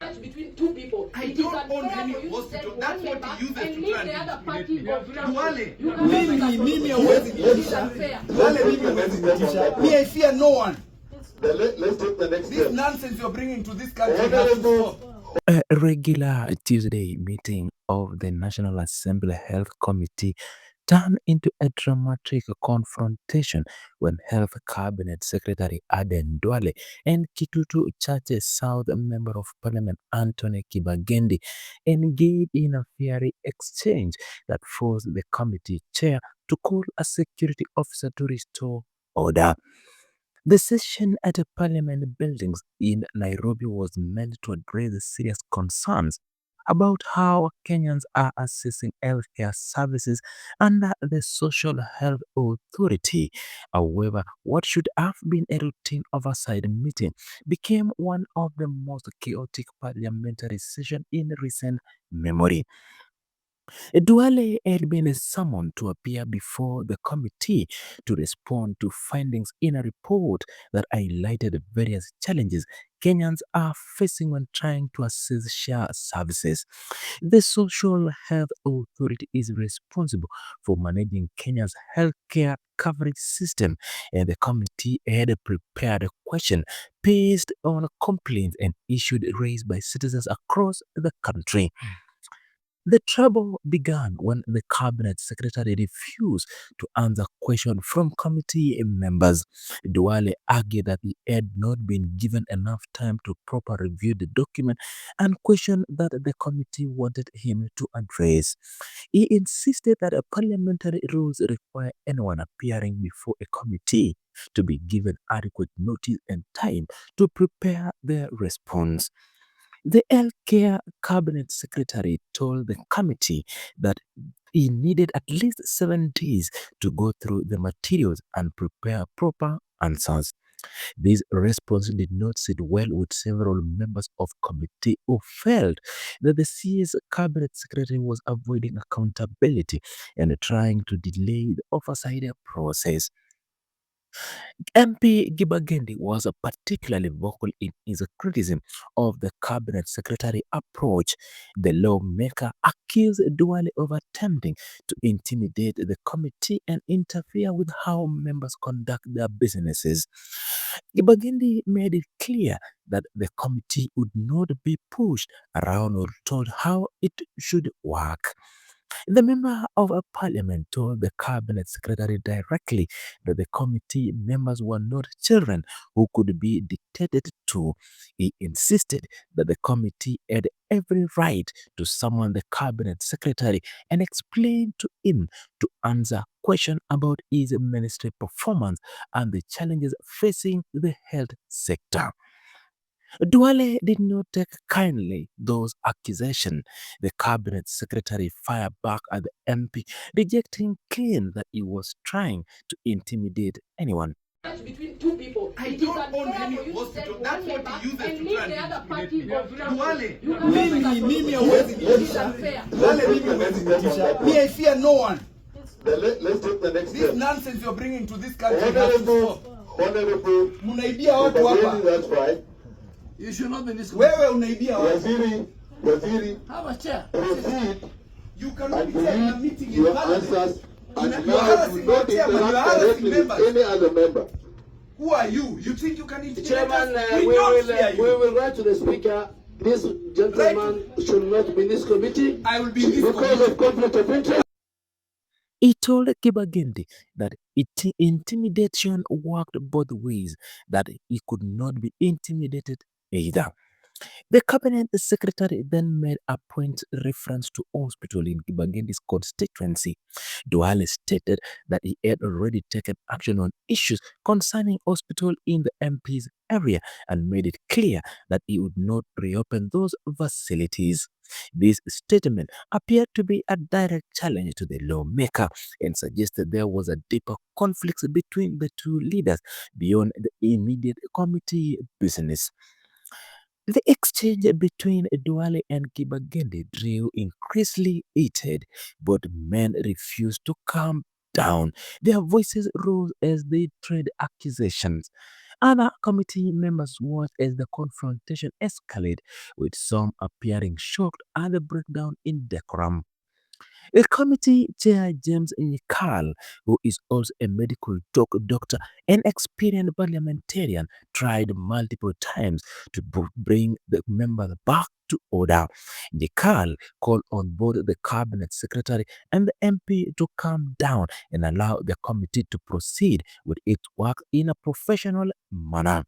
between two people. I don't own any hospital. That's what he uses to try the other party Duale, mimi hawezi nitisha. Duale, mimi hawezi nitisha. Me, I fear no one. Let's take the next This step. nonsense you're bringing to this country has to stop. A regular Tuesday meeting of the National Assembly Health Committee turned into a dramatic confrontation when Health Cabinet Secretary Aden Duale and Kitutu Chache South Member of Parliament Anthony Kibagendi engaged in a fiery exchange that forced the committee chair to call a security officer to restore order. The session at the Parliament buildings in Nairobi was meant to address the serious concerns about how Kenyans are accessing healthcare services under the Social Health Authority. However, what should have been a routine oversight meeting became one of the most chaotic parliamentary sessions in recent memory. Duale had been summoned to appear before the committee to respond to findings in a report that highlighted various challenges Kenyans are facing when trying to access SHA services. The Social Health Authority is responsible for managing Kenya's healthcare coverage system, and the committee had prepared a question based on complaints and issues raised by citizens across the country. The trouble began when the cabinet secretary refused to answer questions from committee members. Duale argued that he had not been given enough time to properly review the document and questioned that the committee wanted him to address. He insisted that parliamentary rules require anyone appearing before a committee to be given adequate notice and time to prepare their response. The healthcare cabinet secretary told the committee that he needed at least 7 days to go through the materials and prepare proper answers. This response did not sit well with several members of committee who felt that the CS cabinet secretary was avoiding accountability and trying to delay the oversight process. MP Kibagendi was particularly vocal in his criticism of the cabinet secretary approach. The lawmaker accused Duale of attempting to intimidate the committee and interfere with how members conduct their businesses. Kibagendi made it clear that the committee would not be pushed around or told how it should work. The member of a parliament told the cabinet secretary directly that the committee members were not children who could be dictated to. He insisted that the committee had every right to summon the cabinet secretary and explain to him to answer questions about his ministry performance and the challenges facing the health sector. Duale did not take kindly those accusations. The cabinet secretary fired back at the MP, rejecting claims that he was trying to intimidate anyone. Between two people. I don't own any hospital. That's what he uses to try the other party Duale, mimi hawezi nitisha. Duale, mimi hawezi nitisha. Me, I fear no one. Let's take the next This step. nonsense you're bringing to this country has to stop. Honorable, Munaibia watu hapa. that's right. You should not be this. Wewe unaibia watu. Waziri, Have a chair. proceed You cannot and be saying a read meeting in your parliament. answers and You now are do harassing not the chairman, you are interact harassing directly with members. any other member. Who are you? You think you can intimidate Chairman, us? we don't fear you. will write to the speaker. This gentleman should not be in this committee I will be in this because committee. of conflict of interest. He told Kibagendi that intimidation worked both ways, that he could not be intimidated either. The cabinet secretary then made a point reference to hospital in Kibagendi's constituency. Duale stated that he had already taken action on issues concerning hospital in the MP's area and made it clear that he would not reopen those facilities. This statement appeared to be a direct challenge to the lawmaker and suggested there was a deeper conflict between the two leaders beyond the immediate committee business. The exchange between Duale and Kibagendi grew increasingly heated. Both men refused to calm down. Their voices rose as they traded accusations. Other committee members watched as the confrontation escalated, with some appearing shocked at the breakdown in decorum. The committee chair, James Nyikal, who is also a medical doctor and experienced parliamentarian, tried multiple times to bring the members back to order. Nyikal called on both the cabinet secretary and the MP to calm down and allow the committee to proceed with its work in a professional manner.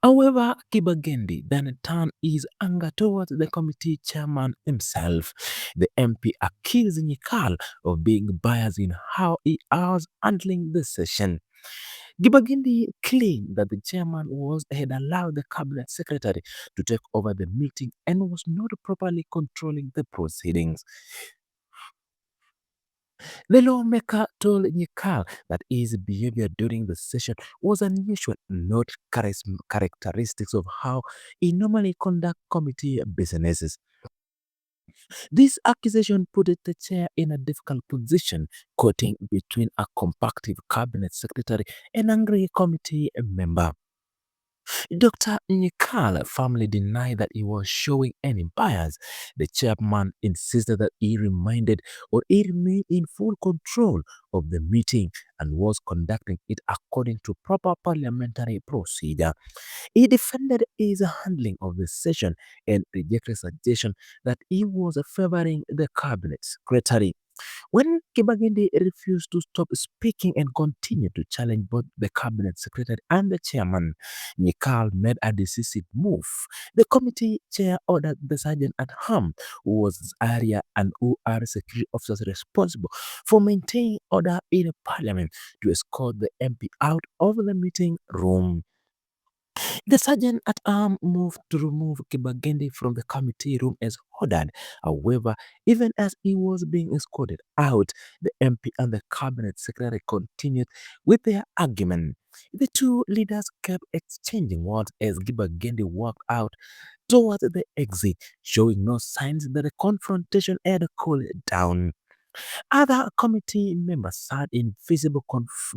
However, Kibagendi then turned his anger towards the committee chairman himself. The MP accused Nyikal of being biased in how he was handling the session. Kibagendi claimed that the chairman had allowed the cabinet secretary to take over the meeting and was not properly controlling the proceedings. The lawmaker told Nyikal that his behavior during the session was unusual, not characteristics of how he normally conducts committee businesses. This accusation put the chair in a difficult position, caught between a compactive cabinet secretary and angry committee member. Dr. Nyikal firmly denied that he was showing any bias. The chairman insisted that he remained in full control of the meeting and was conducting it according to proper parliamentary procedure. He defended his handling of the session and rejected suggestion that he was favoring the cabinet secretary. When Kibagendi refused to stop speaking and continued to challenge both the cabinet secretary and the chairman, Nikal made a decisive move. The committee chair ordered the sergeant at arms, who was area and who are security officers responsible for maintaining order in the parliament, to escort the MP out of the meeting room. The sergeant at arms moved to remove Kibagendi from the committee room as ordered. However, even as he was being escorted out, the MP and the cabinet secretary continued with their argument. The two leaders kept exchanging words as Kibagendi walked out towards the exit, showing no signs that the confrontation had cooled down. Other committee members sat in visible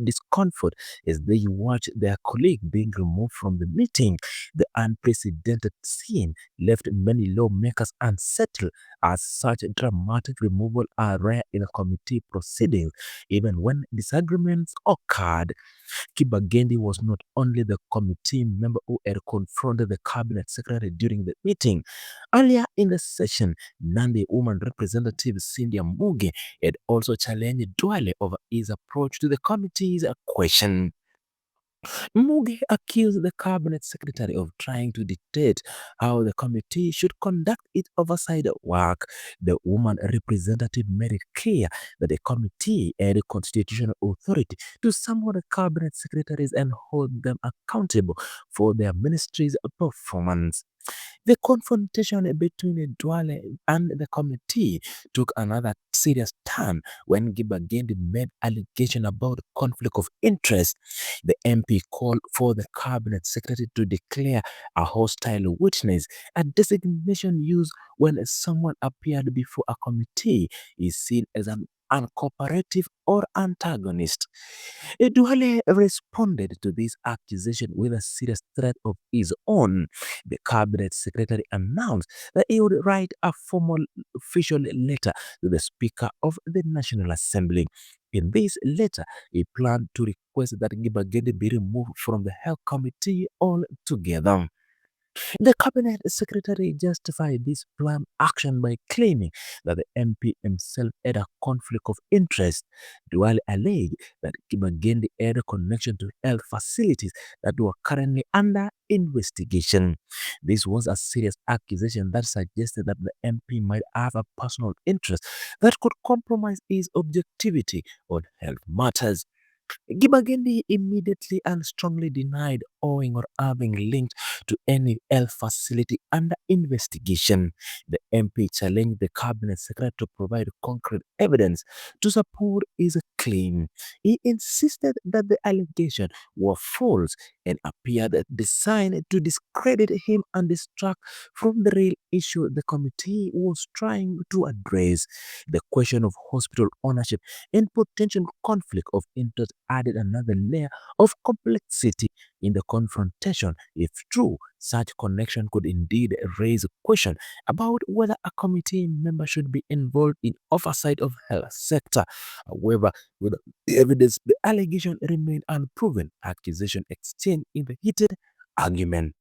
discomfort as they watched their colleague being removed from the meeting. The unprecedented scene left many lawmakers unsettled, as such dramatic removal are rare in a committee proceeding, even when disagreements occurred. Kibagendi was not only the committee member who had confronted the cabinet secretary during the meeting. Earlier in the session, Nandi woman representative Cindy Muge had also challenged Duale over his approach to the committee's question. Muge accused the cabinet secretary of trying to dictate how the committee should conduct its oversight work. The woman representative made it clear that the committee had a constitutional authority to summon the cabinet secretaries and hold them accountable for their ministry's performance. The confrontation between Duale and the committee took another serious turn when Kibagendi made allegation about conflict of interest. The MP called for the cabinet secretary to declare a hostile witness, a designation used when someone appeared before a committee is seen as an uncooperative or antagonist. Duale responded to this accusation with a serious threat of his own. The cabinet secretary announced that he would write a formal official letter to the Speaker of the National Assembly. In this letter, he planned to request that Kibagendi be removed from the Health Committee altogether. The cabinet secretary justified this planned action by claiming that the MP himself had a conflict of interest. Duale alleged that Kibagendi had a connection to health facilities that were currently under investigation. This was a serious accusation that suggested that the MP might have a personal interest that could compromise his objectivity on health matters. Kibagendi immediately and strongly denied owing or having linked to any health facility under investigation. The MP challenged the cabinet secretary to provide concrete evidence to support his claim. He insisted that the allegations were false and appeared designed to discredit him and distract from the real issue the committee was trying to address. The question of hospital ownership and potential conflict of interest added another layer of complexity. in the confrontation. If true, such connection could indeed raise a question about whether a committee member should be involved in oversight of health sector. However, with the evidence, the allegation remained unproven. Accusation exchanged in the heated argument.